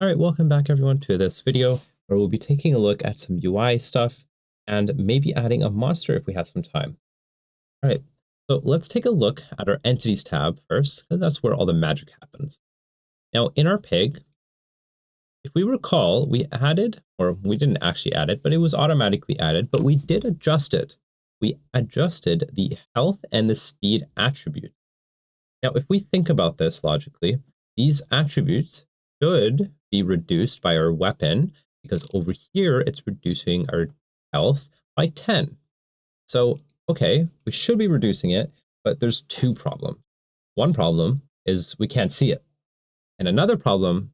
All right, welcome back everyone to this video where we'll be taking a look at some UI stuff and maybe adding a monster if we have some time. All right, so let's take a look at our entities tab first, because that's where all the magic happens. Now in our pig, if we recall, we added, or we didn't actually add it, but it was automatically added, but we did adjust it. We adjusted the health and the speed attribute. Now, if we think about this logically, these attributes should be reduced by our weapon, because over here it's reducing our health by 10. So, okay, we should be reducing it, but there's two problems. One problem is we can't see it. And another problem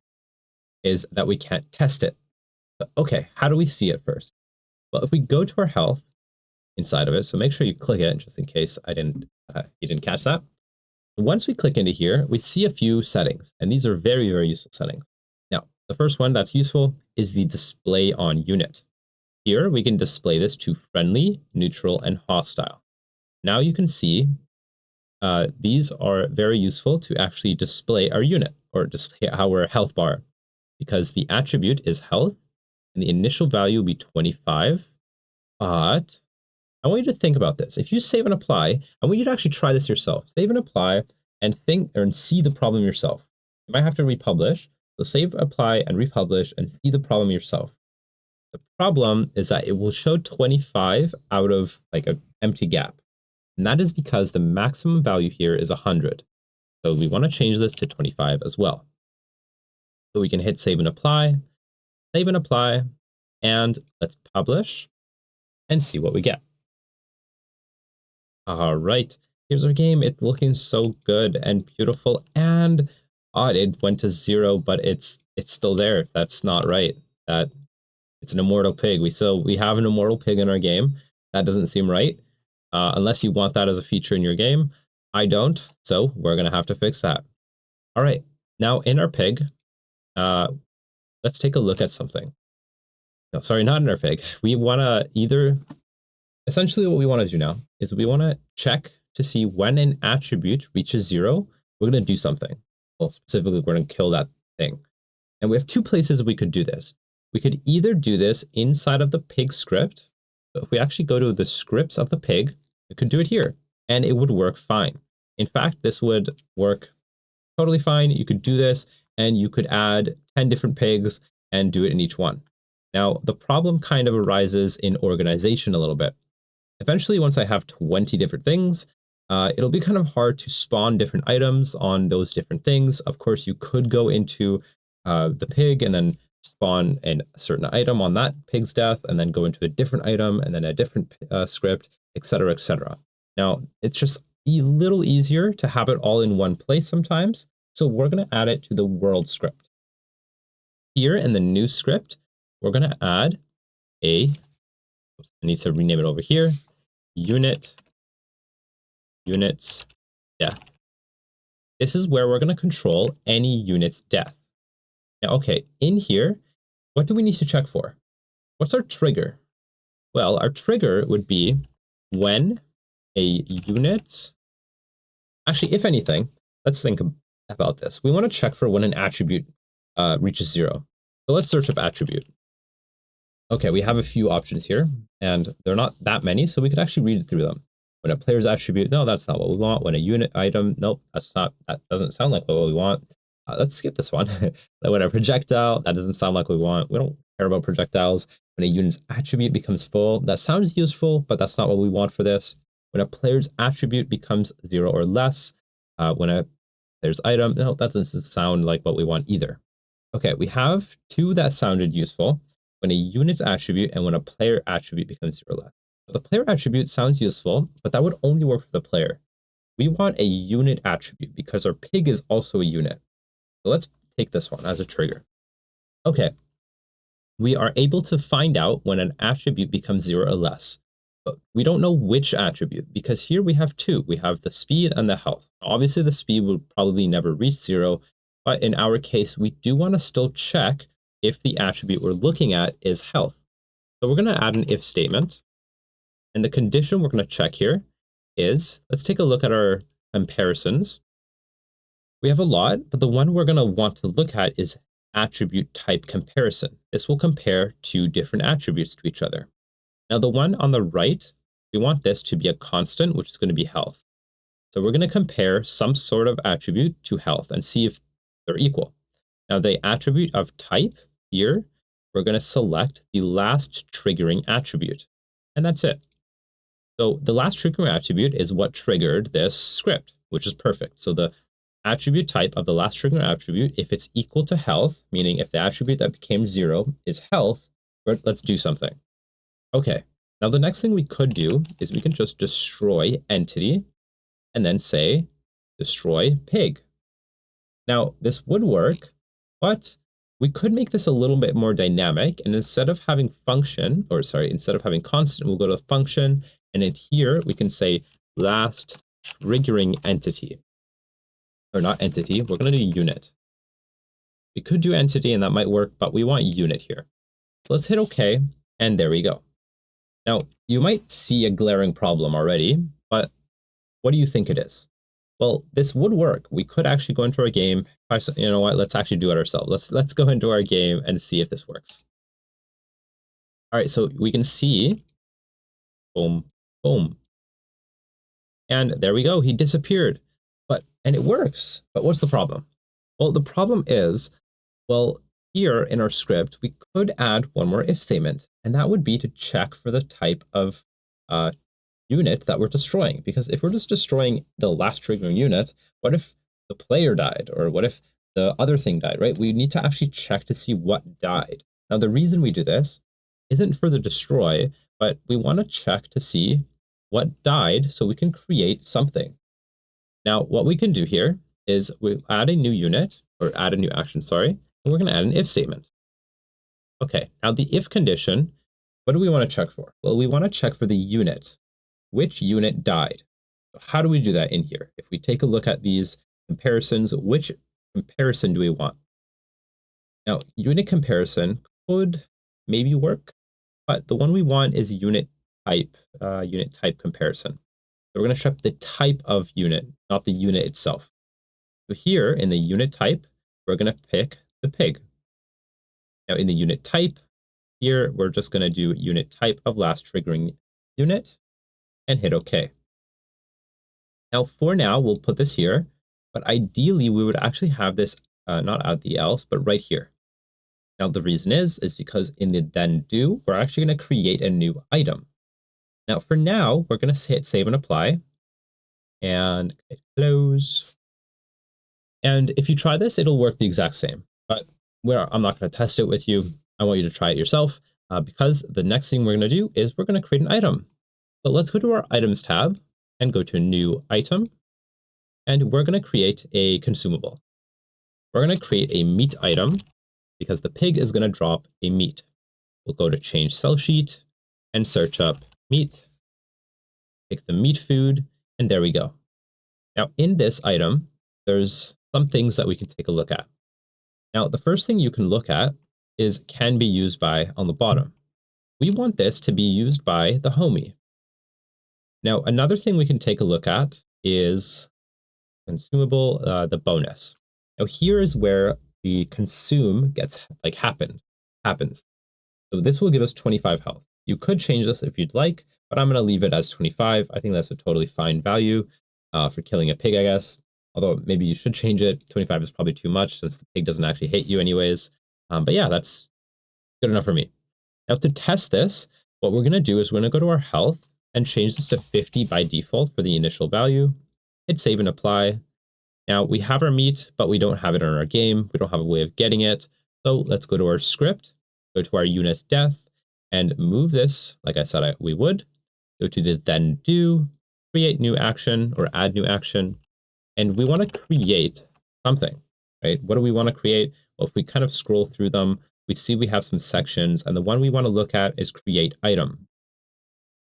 is that we can't test it. But okay, how do we see it first? Well, if we go to our health inside of it, so make sure you click it just in case you didn't catch that. Once we click into here, we see a few settings, and these are very, very useful settings. Now, the first one that's useful is the display on unit. Here, we can display this to friendly, neutral, and hostile. Now you can see these are very useful to actually display our unit, or display our health bar, because the attribute is health, and the initial value will be 25, but I want you to think about this. If you save and apply, I want you to actually try this yourself. Save and apply and think and see the problem yourself. You might have to republish. So save, apply, and republish and see the problem yourself. The problem is that it will show 25 out of like an empty gap. And that is because the maximum value here is 100. So we want to change this to 25 as well. So we can hit save and apply, and let's publish and see what we get. All right, here's our game. It's looking so good and beautiful, and it went to 0, but it's still there. That's not right. That it's an immortal pig. We have an immortal pig in our game. That doesn't seem right, unless you want that as a feature in your game. I don't, so we're gonna have to fix that. All right, now in our pig, let's take a look at something. No, sorry, not in our pig. We want to essentially what we want to do now is we want to check to see when an attribute reaches 0, we're going to do something. Well, specifically, we're going to kill that thing. And we have two places we could do this. We could either do this inside of the pig script. So if we actually go to the scripts of the pig, we could do it here, and it would work fine. In fact, this would work totally fine. You could do this, and you could add 10 different pigs and do it in each one. Now, the problem kind of arises in organization a little bit. Eventually, once I have 20 different things, it'll be kind of hard to spawn different items on those different things. Of course, you could go into the pig and then spawn a certain item on that pig's death, and then go into a different item and then a different script, etc., etc. Now, it's just a little easier to have it all in one place sometimes. So we're going to add it to the world script. Here in the new script, we're going to add I need to rename it over here. Units death. This is where we're going to control any unit's death. Now, okay, in here, what do we need to check for? What's our trigger? Well, our trigger would be when a unit, actually, if anything, let's think about this. We want to check for when an attribute reaches 0. So let's search up attribute. Okay, we have a few options here, and they're not that many, so we could actually read through them. When a player's attribute, no, that's not what we want. When a unit item, nope, that doesn't sound like what we want. Let's skip this one. When a projectile, that doesn't sound like what we want. We don't care about projectiles. When a unit's attribute becomes full, that sounds useful, but that's not what we want for this. When a player's attribute becomes 0 or less, when a player's item, no, that doesn't sound like what we want either. Okay, we have two that sounded useful. When a unit's attribute and when a player attribute becomes 0 or less. The player attribute sounds useful, but that would only work for the player. We want a unit attribute because our pig is also a unit. So let's take this one as a trigger. Okay, we are able to find out when an attribute becomes 0 or less, but we don't know which attribute because here we have two. We have the speed and the health. Obviously, the speed would probably never reach 0, but in our case, we do want to still check if the attribute we're looking at is health. So we're going to add an if statement. And the condition we're going to check here is, let's take a look at our comparisons. We have a lot, but the one we're going to want to look at is attribute type comparison. This will compare two different attributes to each other. Now, the one on the right, we want this to be a constant, which is going to be health. So we're going to compare some sort of attribute to health and see if they're equal. Now, the attribute of type here, we're going to select the last triggering attribute, and that's it. So the last triggering attribute is what triggered this script, which is perfect. So the attribute type of the last triggering attribute, if it's equal to health, meaning if the attribute that became 0 is health, let's do something. Okay, now the next thing we could do is we can just destroy entity and then say destroy pig. Now this would work, but we could make this a little bit more dynamic, and instead of having instead of having constant, we'll go to function, and in here we can say last triggering entity. Or not entity, we're going to do unit. We could do entity and that might work, but we want unit here. So let's hit OK, and there we go. Now, you might see a glaring problem already, but what do you think it is? Well, this would work. We could actually go into our game. You know what? Let's actually do it ourselves. Let's go into our game and see if this works. All right, so we can see, boom, boom. And there we go. He disappeared. And it works. But what's the problem? Well, the problem is, well, here in our script, we could add one more if statement, and that would be to check for the type of unit that we're destroying. Because if we're just destroying the last triggering unit, what if the player died? Or what if the other thing died, right? We need to actually check to see what died. Now, the reason we do this isn't for the destroy, but we want to check to see what died so we can create something. Now, what we can do here is we'll add a new unit, or add a new action, sorry, and we're going to add an if statement. Okay, now the if condition, what do we want to check for? Well, we want to check for the unit. Which unit died? So how do we do that in here? If we take a look at these comparisons, which comparison do we want? Now, unit comparison could maybe work, but the one we want is unit type comparison. So we're going to check the type of unit, not the unit itself. So here in the unit type, we're going to pick the pig. Now in the unit type, here we're just going to do unit type of last triggering unit and hit OK. Now for now, we'll put this here, but ideally we would actually have this not at the else, but right here. Now the reason is because in the then do, we're actually going to create a new item. Now, for now, we're going to hit save and apply and hit close. And if you try this, it'll work the exact same. But I'm not going to test it with you. I want you to try it yourself because the next thing we're going to do is we're going to create an item. So let's go to our items tab and go to new item. And we're going to create a consumable. We're going to create a meat item because the pig is going to drop a meat. We'll go to change cell sheet and search up meat, pick the meat food, and there we go. Now in this item, there's some things that we can take a look at. Now the first thing you can look at is can be used by on the bottom. We want this to be used by the homie. Now another thing we can take a look at is consumable, the bonus. Now here is where the consume gets happens. So this will give us 25 health. You could change this if you'd like, but I'm going to leave it as 25. I think that's a totally fine value for killing a pig, I guess. Although maybe you should change it. 25 is probably too much since the pig doesn't actually hit you anyways. But yeah, that's good enough for me. Now to test this, what we're going to do is we're going to go to our health and change this to 50 by default for the initial value. Hit save and apply. Now we have our meat, but we don't have it in our game. We don't have a way of getting it. So let's go to our script, go to our unit death, and move this, like I said we would. Go to the then do, create new action or add new action. And we want to create something, right? What do we want to create? Well, if we kind of scroll through them, we see we have some sections, and the one we want to look at is create item.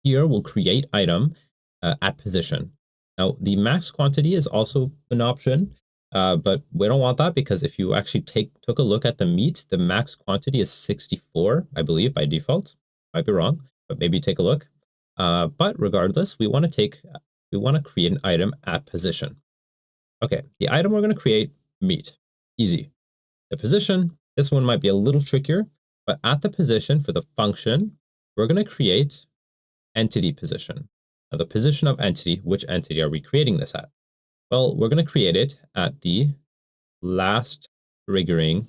Here we'll create item at position. Now the max quantity is also an option, but we don't want that because if you actually took a look at the meat, the max quantity is 64, I believe, by default. Might be wrong, but maybe take a look. But regardless, we want to create an item at position. Okay, the item we're going to create, meat. Easy. The position, This one might be a little trickier, but at the position for the function, we're going to create entity position. Now the position of entity, which entity are we creating this at? Well, we're going to create it at the last triggering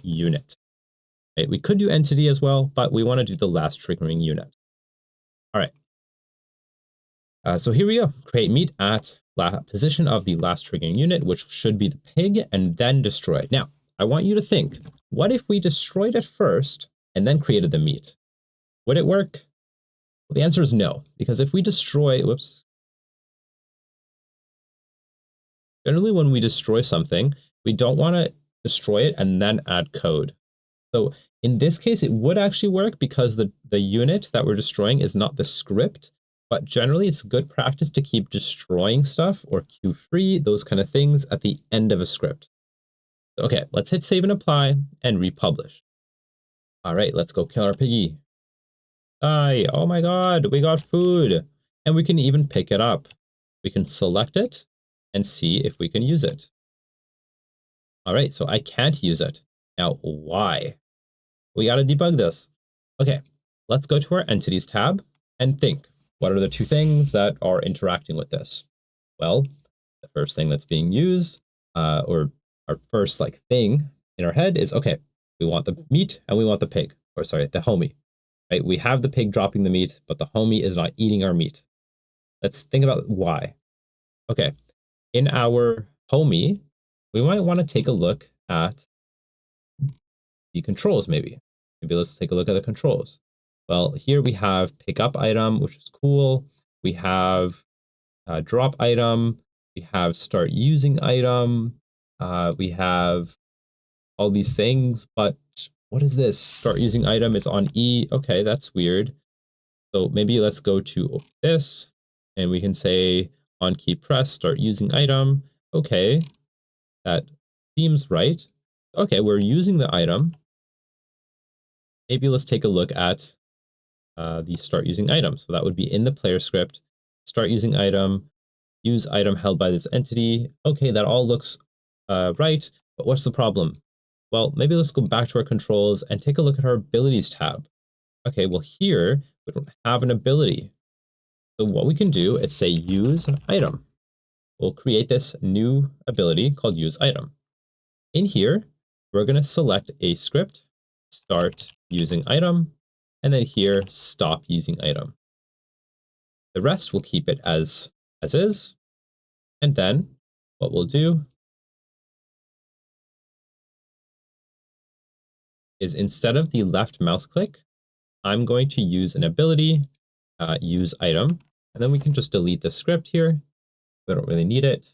unit. Right? We could do entity as well, but we want to do the last triggering unit. All right. So here we go. Create meat at position of the last triggering unit, which should be the pig, and then destroy it. Now, I want you to think, what if we destroyed it first and then created the meat? Would it work? Well, the answer is no, because if we destroy, generally when we destroy something, we don't want to destroy it and then add code. So in this case, it would actually work because the unit that we're destroying is not the script, but generally it's good practice to keep destroying stuff or queue-free, those kind of things at the end of a script. Okay, let's hit save and apply and republish. All right, let's go kill our piggy. Die, oh my God, we got food. And we can even pick it up. We can select it and see if we can use it. All right, so I can't use it. Now, why? We got to debug this. Okay, let's go to our entities tab and think, what are the two things that are interacting with this? Well, the first thing that's being used, or our first thing in our head is, okay, we want the meat and we want the pig, or sorry, the homie, right? We have the pig dropping the meat, but the homie is not eating our meat. Let's think about why. Okay, in our homie, we might want to take a look at the controls maybe. Maybe let's take a look at the controls. Well, here we have pick up item, which is cool. We have drop item. We have start using item. We have all these things, but what is this? Start using item is on E. Okay, that's weird. So maybe let's go to this and we can say on key press, start using item. Okay, that seems right. Okay, we're using the item. Maybe let's take a look at the start using item. So that would be in the player script, start using item, use item held by this entity. Okay, that all looks right, but what's the problem? Well, maybe let's go back to our controls and take a look at our abilities tab. Okay, well here, we don't have an ability. So what we can do is say use item. We'll create this new ability called use item. In here, we're going to select a script, start using item, and then here, stop using item. The rest we'll keep it as is. And then what we'll do is instead of the left mouse click, I'm going to use an ability, use item, and then we can just delete the script here. We don't really need it.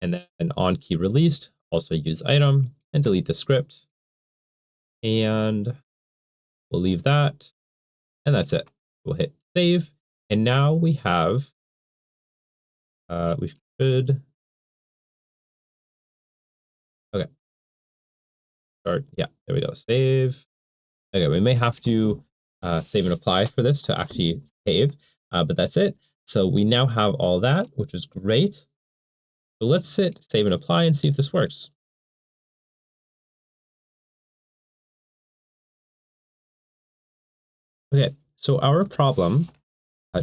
And then on key released, also use item and delete the script. And we'll leave that. And that's it. We'll hit save. And now we have, we should, okay. Start, yeah, there we go, save. Okay, we may have to save and apply for this to actually save, but that's it. So we now have all that, which is great. So let's save and apply and see if this works. Okay, so our problem,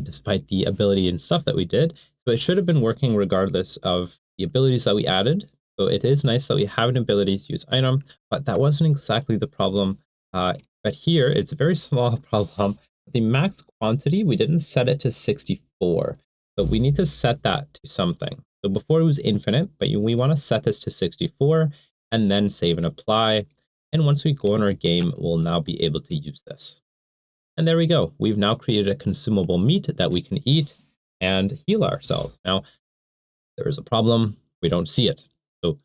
despite the ability and stuff that we did, so it should have been working regardless of the abilities that we added. So it is nice that we have an ability to use item, but that wasn't exactly the problem. But here, it's a very small problem. The max quantity, we didn't set it to 64. So we need to set that to something. So before it was infinite, but we want to set this to 64 and then save and apply. And once we go in our game, we'll now be able to use this. And there we go. We've now created a consumable meat that we can eat and heal ourselves. Now, there is a problem. We don't see it. So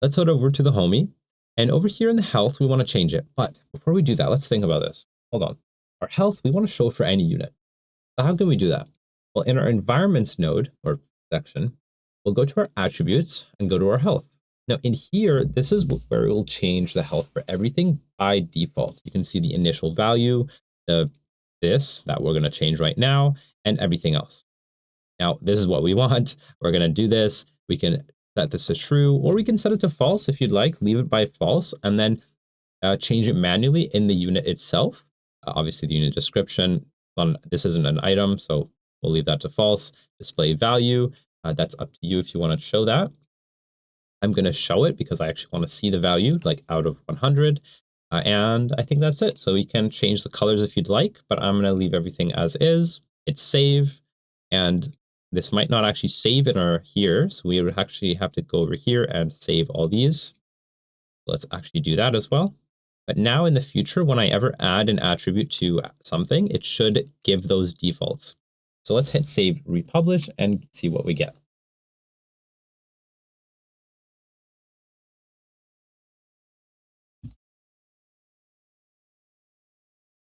let's head over to the homie. And over here in the health, we want to change it. But before we do that, let's think about this. Hold on. Our health, we want to show for any unit. So how can we do that? Well, in our environments node or section, we'll go to our attributes and go to our health. Now in here, this is where it will change the health for everything by default. You can see the initial value, this that we're going to change right now, and everything else. Now, this is what we want. We're going to do this. We can set this to true, or we can set it to false if you'd like, leave it by false, and then change it manually in the unit itself. Obviously, the unit description, this isn't an item, so we'll leave that to false. Display value, that's up to you if you want to show that. I'm going to show it because I actually want to see the value, like out of 100. And I think that's it. So we can change the colors if you'd like, but I'm going to leave everything as is. Hit save, and this might not actually save in our here. So we would actually have to go over here and save all these. Let's actually do that as well. But now in the future, when I ever add an attribute to something, it should give those defaults. So let's hit save, republish, and see what we get.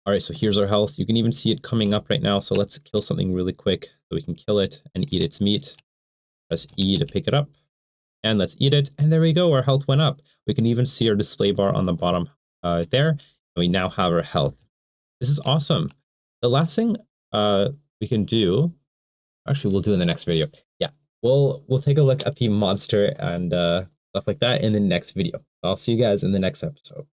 All right, so here's our health. You can even see it coming up right now. So let's kill something really quick so we can kill it and eat its meat. Press E to pick it up, and let's eat it. And there we go, our health went up. We can even see our display bar on the bottom there. And we now have our health. This is awesome. The last thing we can do, actually we'll do in the next video. Yeah, we'll take a look at the monster and stuff like that in the next video. I'll see you guys in the next episode.